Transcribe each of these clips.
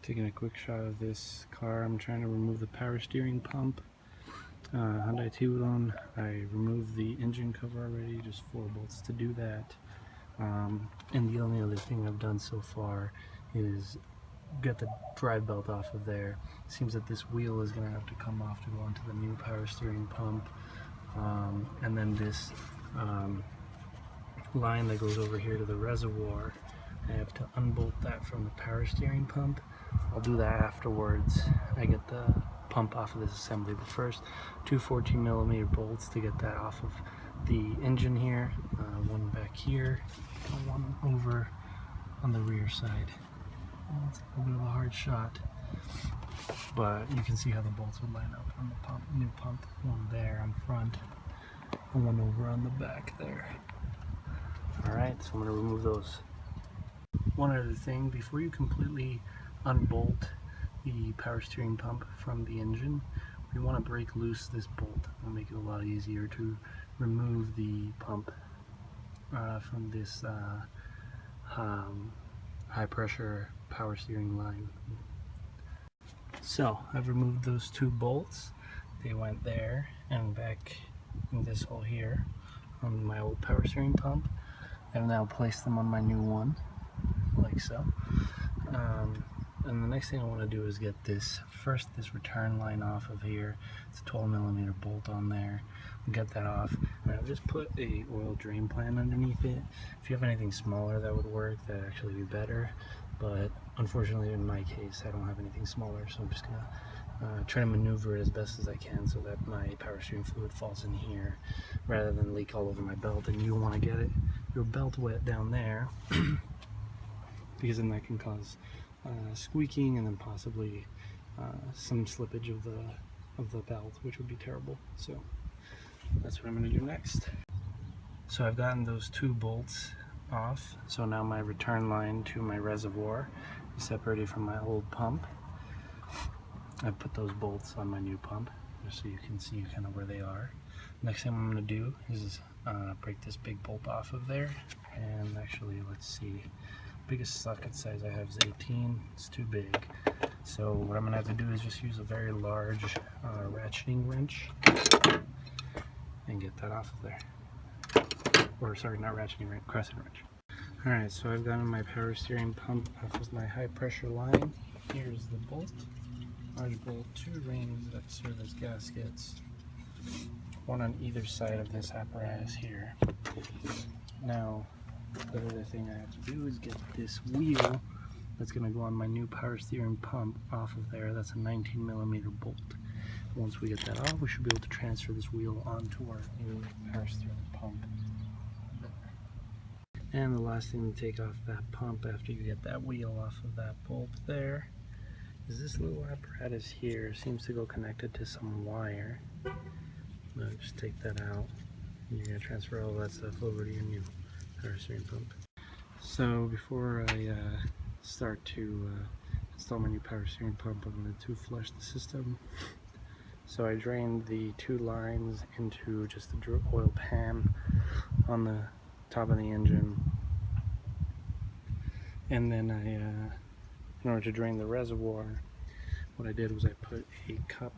Taking a quick shot of this car. I'm trying to remove the power steering pump. Hyundai Tiburon. I removed the engine cover already, just 4 bolts to do that. And the only other thing I've done so far is get the drive belt off of there. It seems that this wheel is going to have to come off to go onto the new power steering pump. And then this line that goes over here to the reservoir, I have to unbolt that from the power steering pump. I'll do that afterwards. I get the pump off of this assembly, but first 2 14mm bolts to get that off of the engine here, one back here and one over on the rear side. It's a little bit of a hard shot, but you can see how the bolts would line up on the pump, new pump. One there on front and one over on the back there. Alright, so I'm going to remove those. One other thing, before you completely unbolt the power steering pump from the engine, we want to break loose this bolt. It'll make it a lot easier to remove the pump from this high pressure power steering line. So I've removed those 2 bolts. They went there and back in this hole here on my old power steering pump. I've now placed them on my new one, like so. And the next thing I want to do is get this return line off of here. It's a 12mm bolt on there. I'll get that off, and I'll just put a oil drain pan underneath it. If you have anything smaller that would work, that'd actually be better. But unfortunately, in my case, I don't have anything smaller, so I'm just gonna try to maneuver it as best as I can so that my power steering fluid falls in here rather than leak all over my belt. And you don't want to get your belt wet down there because then that can cause squeaking and then possibly some slippage of the belt, which would be terrible. So that's what I'm going to do next. So I've gotten those 2 bolts off, so now my return line to my reservoir is separated from my old pump. I put those bolts on my new pump just so you can see kind of where they are. Next thing I'm going to do is break this big bolt off of there, and actually let's see, biggest socket size I have is 18. It's too big, so what I'm going to have to do is just use a very large ratcheting wrench and get that off of there. Or sorry, not ratcheting wrench, crescent wrench. Alright, so I've gotten my power steering pump off of my high pressure line. Here's the bolt. Large bolt, 2 rings that serve as gaskets, one on either side of this apparatus here. Now, the other thing I have to do is get this wheel that's going to go on my new power steering pump off of there. That's a 19mm bolt. Once we get that off, we should be able to transfer this wheel onto our new power steering pump. And the last thing to take off that pump after you get that wheel off of that bolt there is this little apparatus here. It seems to go connected to some wire. Just take that out. You're going to transfer all that stuff over to your new power steering pump. So before I start to install my new power steering pump, I'm going to flush the system. So I drained the 2 lines into just the oil pan on the top of the engine, and then in order to drain the reservoir, what I did was I put a cup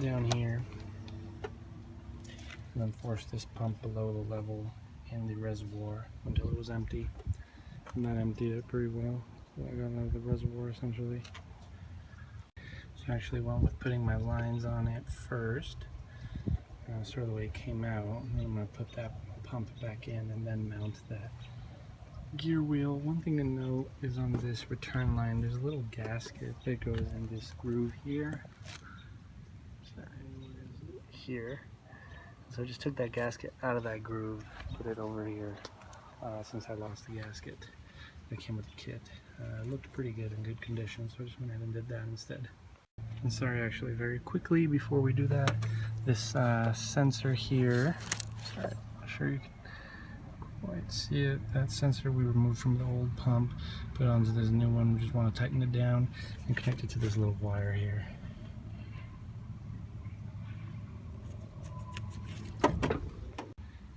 down here and then forced this pump below the level in the reservoir until it was empty. And that emptied it pretty well. So I got out of the reservoir essentially. So I actually went with putting my lines on it first, sort of the way it came out, and then I'm going to put that pump back in and then mount that gear wheel. One thing to note is on this return line, there's a little gasket that goes in this groove here. Sorry, where is it? Here. So I just took that gasket out of that groove, put it over here, since I lost the gasket that came with the kit. It looked pretty good, in good condition, so I just went ahead and did that instead. And sorry, actually, very quickly before we do that, this sensor here, sorry, I'm sure you can quite see it. That sensor we removed from the old pump, put it onto this new one. We just want to tighten it down and connect it to this little wire here.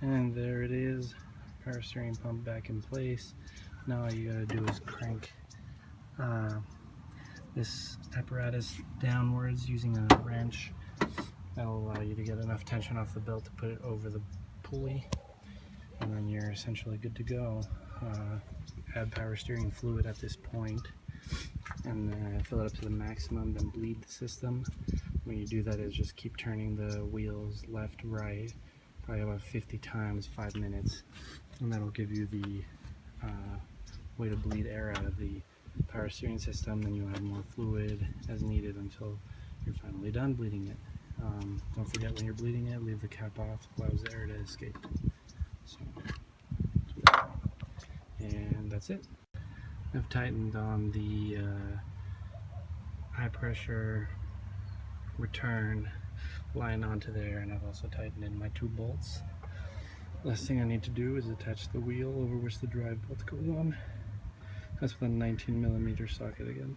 And there it is, power steering pump back in place. Now all you gotta do is crank this apparatus downwards using a wrench. That'll allow you to get enough tension off the belt to put it over the pulley, and then you're essentially good to go. Add power steering fluid at this point, and then fill it up to the maximum, then bleed the system. When you do that, is just keep turning the wheels left, right, probably about 50 times, 5 minutes, and that'll give you the way to bleed air out of the power steering system. Then you'll add more fluid as needed until you're finally done bleeding it. Don't forget, when you're bleeding it, leave the cap off, allows the air to escape. So, and that's it. I've tightened on the high pressure return line onto there, and I've also tightened in my 2 bolts. Last thing I need to do is attach the wheel over which the drive bolt goes on. That's with a 19mm socket again.